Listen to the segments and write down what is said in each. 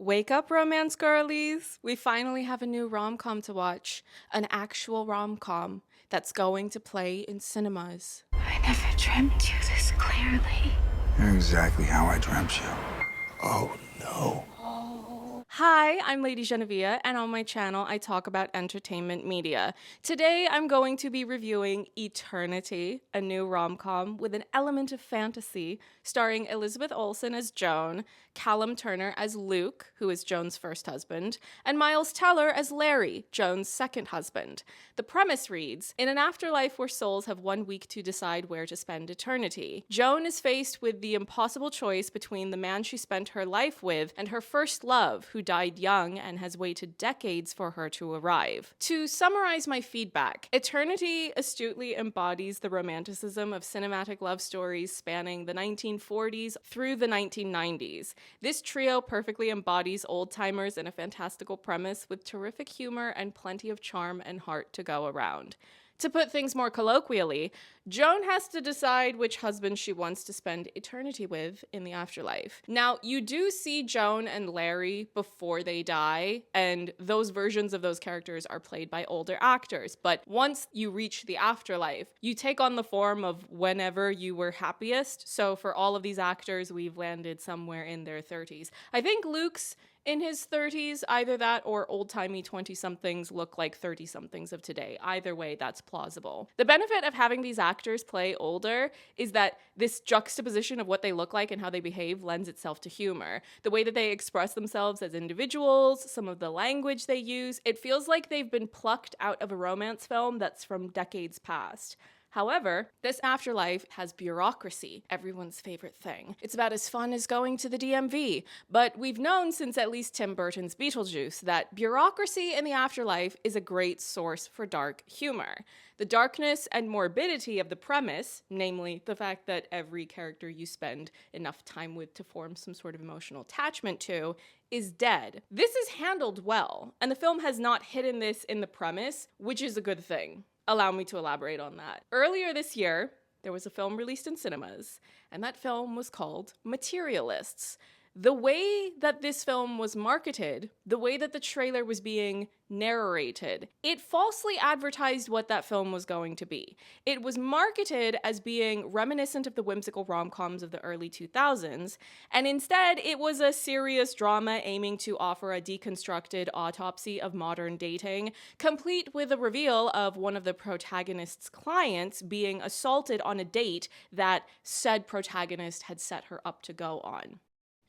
Wake up, romance girlies. We finally have a new rom-com to watch. An actual rom-com that's going to play in cinemas. I never dreamt you this clearly. You're exactly how I dreamt you. Oh, no. Hi, I'm Lady Genevieve, and on my channel, I talk about entertainment media. Today, I'm going to be reviewing Eternity, a new rom-com with an element of fantasy, starring Elizabeth Olsen as Joan, Callum Turner as Luke, who is Joan's first husband, and Miles Teller as Larry, Joan's second husband. The premise reads, in an afterlife where souls have 1 week to decide where to spend eternity, Joan is faced with the impossible choice between the man she spent her life with and her first love, who died young and has waited decades for her to arrive. To summarize my feedback, Eternity astutely embodies the romanticism of cinematic love stories spanning the 1940s through the 1990s. This trio perfectly embodies old-timers in a fantastical premise with terrific humor and plenty of charm and heart to go around. To put things more colloquially, Joan has to decide which husband she wants to spend eternity with in the afterlife. Now, you do see Joan and Larry before they die, and those versions of those characters are played by older actors. But once you reach the afterlife, you take on the form of whenever you were happiest. So for all of these actors, we've landed somewhere in their 30s. I think Luke's in his 30s, either that or old-timey 20-somethings look like 30-somethings of today. Either way, that's plausible. The benefit of having these actors play older is that this juxtaposition of what they look like and how they behave lends itself to humor. The way that they express themselves as individuals, some of the language they use, it feels like they've been plucked out of a romance film that's from decades past. However, this afterlife has bureaucracy, everyone's favorite thing. It's about as fun as going to the DMV, but we've known since at least Tim Burton's Beetlejuice that bureaucracy in the afterlife is a great source for dark humor. The darkness and morbidity of the premise, namely the fact that every character you spend enough time with to form some sort of emotional attachment to, is dead. This is handled well, and the film has not hidden this in the premise, which is a good thing. Allow me to elaborate on that. Earlier this year, there was a film released in cinemas, and that film was called Materialists. The way that this film was marketed, the way that the trailer was being narrated, it falsely advertised what that film was going to be. It was marketed as being reminiscent of the whimsical rom-coms of the early 2000s, and instead it was a serious drama aiming to offer a deconstructed autopsy of modern dating, complete with a reveal of one of the protagonist's clients being assaulted on a date that said protagonist had set her up to go on.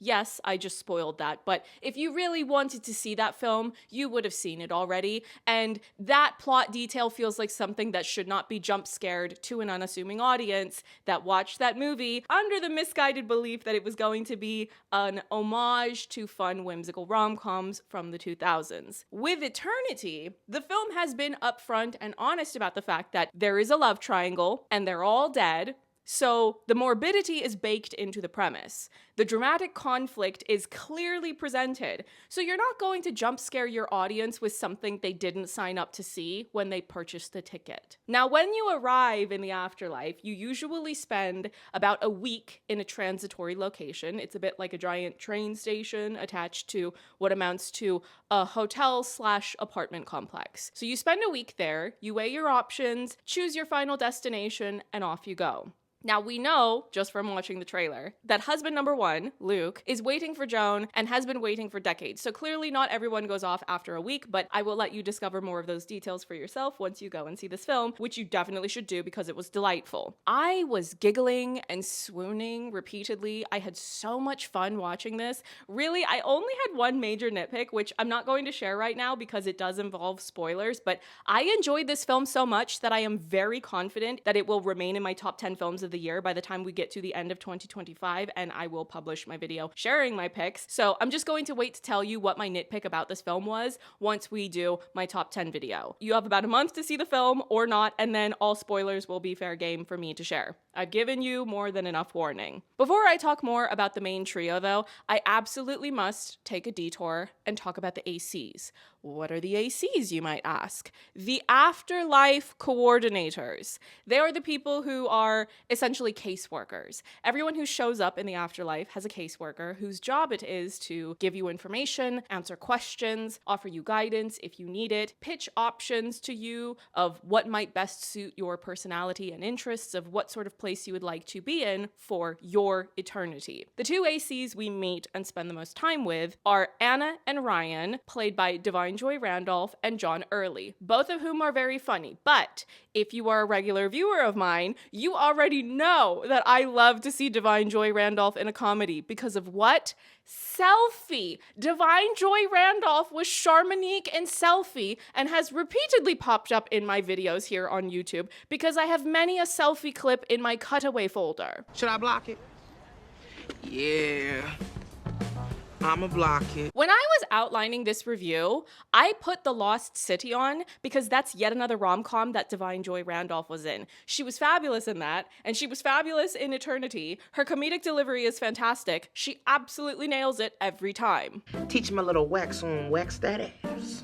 Yes, I just spoiled that, but if you really wanted to see that film, you would have seen it already, and that plot detail feels like something that should not be jump scared to an unassuming audience that watched that movie under the misguided belief that it was going to be an homage to fun, whimsical rom-coms from the 2000s. With Eternity, the film has been upfront and honest about the fact that there is a love triangle, and they're all dead. So the morbidity is baked into the premise. The dramatic conflict is clearly presented, so you're not going to jump scare your audience with something they didn't sign up to see when they purchased the ticket. Now, when you arrive in the afterlife, you usually spend about a week in a transitory location. It's a bit like a giant train station attached to what amounts to a hotel/apartment complex. So you spend a week there, you weigh your options, choose your final destination, and off you go. Now, we know, just from watching the trailer, that husband number one, Luke, is waiting for Joan and has been waiting for decades. So clearly not everyone goes off after a week, but I will let you discover more of those details for yourself once you go and see this film, which you definitely should do because it was delightful. I was giggling and swooning repeatedly. I had so much fun watching this. Really, I only had one major nitpick, which I'm not going to share right now because it does involve spoilers, but I enjoyed this film so much that I am very confident that it will remain in my top 10 films of the year by the time we get to the end of 2025, and I will publish my video sharing my picks. So I'm just going to wait to tell you what my nitpick about this film was once we do my top 10 video. You have about a month to see the film or not, and then all spoilers will be fair game for me to share. I've given you more than enough warning. Before I talk more about the main trio though, I absolutely must take a detour and talk about the ACs. What are the ACs, you might ask? The Afterlife Coordinators. They are the people who are essentially essentially caseworkers. Everyone who shows up in the afterlife has a caseworker whose job it is to give you information, answer questions, offer you guidance if you need it, pitch options to you of what might best suit your personality and interests, of what sort of place you would like to be in for your eternity. The two ACs we meet and spend the most time with are Anna and Ryan, played by Da'Vine Joy Randolph and John Early, both of whom are very funny. But if you are a regular viewer of mine, you already know that I love to see Da'Vine Joy Randolph in a comedy because of what? Selfie. Da'Vine Joy Randolph was Charmonique in Selfie and has repeatedly popped up in my videos here on YouTube because I have many a selfie clip in my cutaway folder. Should I block it? Yeah. I'ma block it. When I was outlining this review, I put The Lost City on because that's yet another rom-com that Da'Vine Joy Randolph was in. She was fabulous in that, and she was fabulous in Eternity. Her comedic delivery is fantastic. She absolutely nails it every time. Teach him a little wax on wax that ass.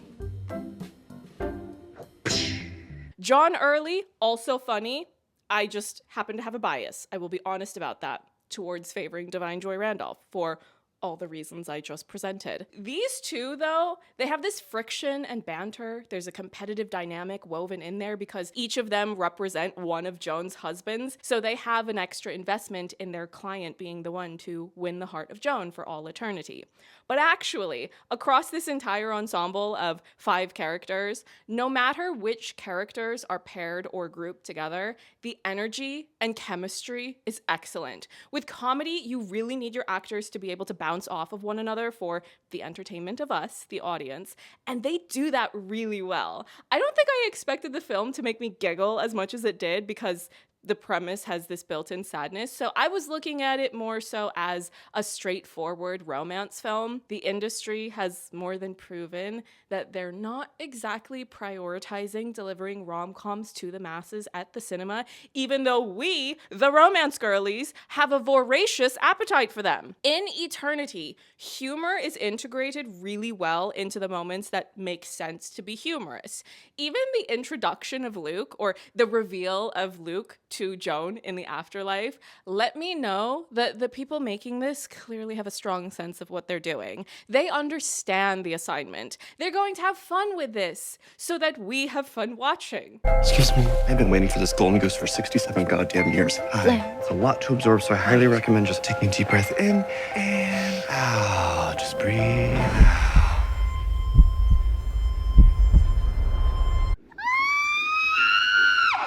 John Early, also funny. I just happen to have a bias, I will be honest about that, towards favoring Da'Vine Joy Randolph for all the reasons I just presented. These two, though, they have this friction and banter. There's a competitive dynamic woven in there because each of them represent one of Joan's husbands, so they have an extra investment in their client being the one to win the heart of Joan for all eternity. But actually, across this entire ensemble of 5 characters, no matter which characters are paired or grouped together, the energy and chemistry is excellent. With comedy, you really need your actors to be able to bounce off of one another for the entertainment of us, the audience, and they do that really well. I don't think I expected the film to make me giggle as much as it did because the premise has this built-in sadness, so I was looking at it more so as a straightforward romance film. The industry has more than proven that they're not exactly prioritizing delivering rom-coms to the masses at the cinema, even though we, the romance girlies, have a voracious appetite for them. In Eternity, humor is integrated really well into the moments that make sense to be humorous. Even the introduction of Luke, or the reveal of Luke to Joan in the afterlife, let me know that the people making this clearly have a strong sense of what they're doing. They understand the assignment. They're going to have fun with this so that we have fun watching. Excuse me. I've been waiting for this golden goose for 67 goddamn years. It's a lot to absorb, so I highly recommend just taking a deep breath in and out. Just breathe.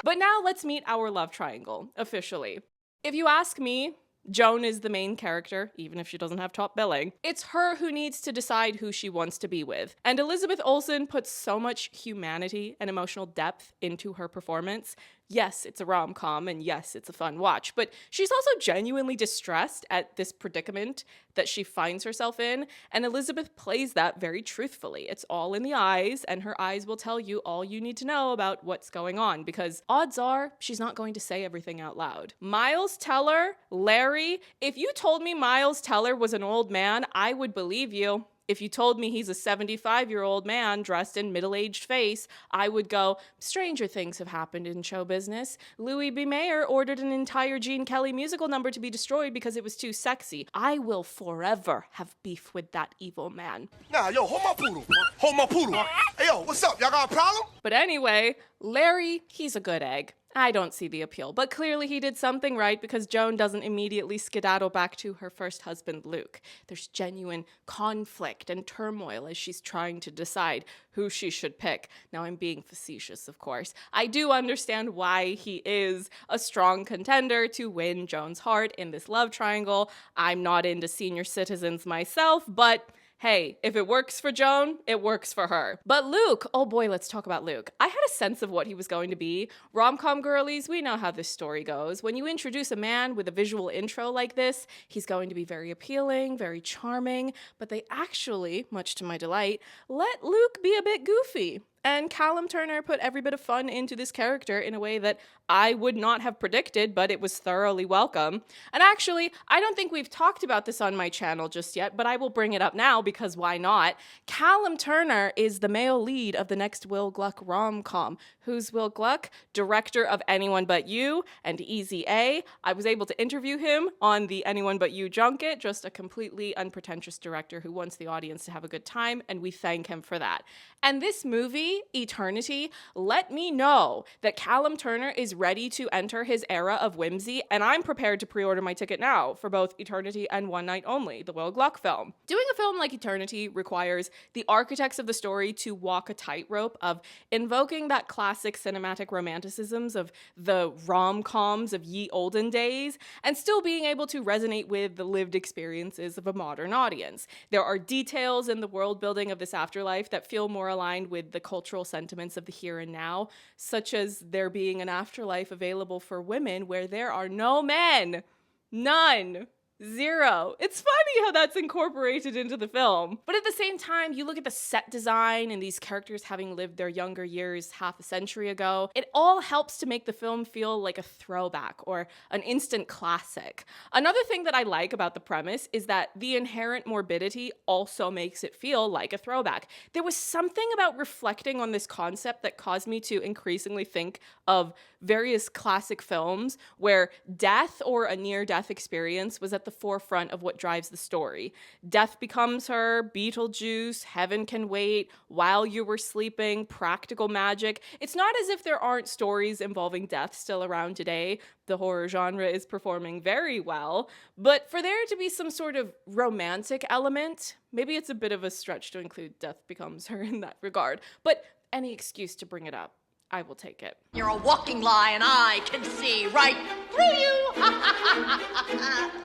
But now let's meet our love triangle, officially. If you ask me, Joan is the main character, even if she doesn't have top billing. It's her who needs to decide who she wants to be with. And Elizabeth Olsen puts so much humanity and emotional depth into her performance. Yes, it's a rom-com, and yes, it's a fun watch, but she's also genuinely distressed at this predicament that she finds herself in, and Elizabeth plays that very truthfully. It's all in the eyes, and her eyes will tell you all you need to know about what's going on, because odds are she's not going to say everything out loud. Miles Teller, Larry, if you told me Miles Teller was an old man, I would believe you. If you told me he's a 75-year-old man dressed in middle-aged face, I would go, stranger things have happened in show business. Louis B. Mayer ordered an entire Gene Kelly musical number to be destroyed because it was too sexy. I will forever have beef with that evil man. Nah, yo, hold my poodle. Hold my poodle. Hey, yo, what's up? Y'all got a problem? But anyway, Larry, he's a good egg. I don't see the appeal, but clearly he did something right because Joan doesn't immediately skedaddle back to her first husband, Luke. There's genuine conflict and turmoil as she's trying to decide who she should pick. Now, I'm being facetious, of course. I do understand why he is a strong contender to win Joan's heart in this love triangle. I'm not into senior citizens myself, but hey, if it works for Joan, it works for her. But Luke, oh boy, let's talk about Luke. I had a sense of what he was going to be. Rom-com girlies, we know how this story goes. When you introduce a man with a visual intro like this, he's going to be very appealing, very charming, but they actually, much to my delight, let Luke be a bit goofy. And Callum Turner put every bit of fun into this character in a way that I would not have predicted, but it was thoroughly welcome. And actually, I don't think we've talked about this on my channel just yet, but I will bring it up now because why not? Callum Turner is the male lead of the next Will Gluck rom-com. Who's Will Gluck? Director of Anyone But You and Easy A. I was able to interview him on the Anyone But You junket, just a completely unpretentious director who wants the audience to have a good time, and we thank him for that. And this movie, Eternity, let me know that Callum Turner is ready to enter his era of whimsy, and I'm prepared to pre-order my ticket now for both Eternity and One Night Only, the Will Gluck film. Doing a film like Eternity requires the architects of the story to walk a tightrope of invoking that classic cinematic romanticisms of the rom-coms of ye olden days, and still being able to resonate with the lived experiences of a modern audience. There are details in the world building of this afterlife that feel more aligned with the cultural sentiments of the here and now, such as there being an afterlife available for women where there are no men. None. Zero. It's funny how that's incorporated into the film. But at the same time, you look at the set design and these characters having lived their younger years half a century ago, it all helps to make the film feel like a throwback or an instant classic. Another thing that I like about the premise is that the inherent morbidity also makes it feel like a throwback. There was something about reflecting on this concept that caused me to increasingly think of various classic films where death or a near-death experience was at the forefront of what drives the story. Death Becomes Her, Beetlejuice, Heaven Can Wait, While You Were Sleeping, Practical Magic. It's not as if there aren't stories involving death still around today. The horror genre is performing very well, but for there to be some sort of romantic element, maybe it's a bit of a stretch to include Death Becomes Her in that regard, but any excuse to bring it up, I will take it. You're a walking lie and I can see right through you.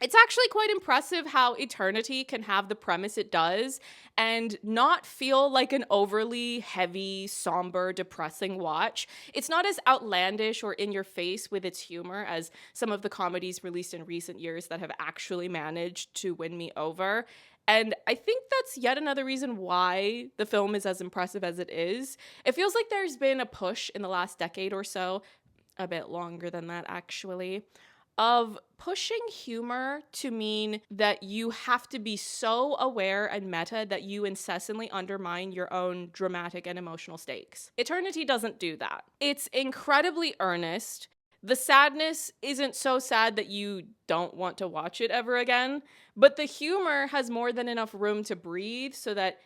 It's actually quite impressive how Eternity can have the premise it does and not feel like an overly heavy, somber, depressing watch. It's not as outlandish or in your face with its humor as some of the comedies released in recent years that have actually managed to win me over. And I think that's yet another reason why the film is as impressive as it is. It feels like there's been a push in the last decade or so, a bit longer than that actually, of pushing humor to mean that you have to be so aware and meta that you incessantly undermine your own dramatic and emotional stakes. Eternity doesn't do that. It's incredibly earnest. The sadness isn't so sad that you don't want to watch it ever again, but the humor has more than enough room to breathe so that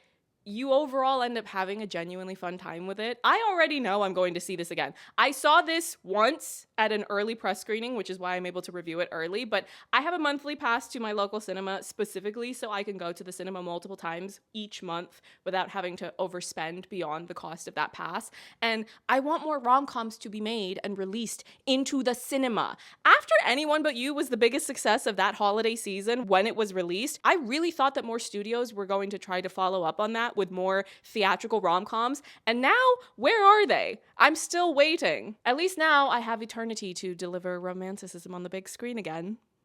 you overall end up having a genuinely fun time with it. I already know I'm going to see this again. I saw this once at an early press screening, which is why I'm able to review it early, but I have a monthly pass to my local cinema specifically so I can go to the cinema multiple times each month without having to overspend beyond the cost of that pass. And I want more rom-coms to be made and released into the cinema. After Anyone But You was the biggest success of that holiday season when it was released, I really thought that more studios were going to try to follow up on that with more theatrical rom-coms, and now, where are they? I'm still waiting. At least now I have Eternity to deliver romanticism on the big screen again.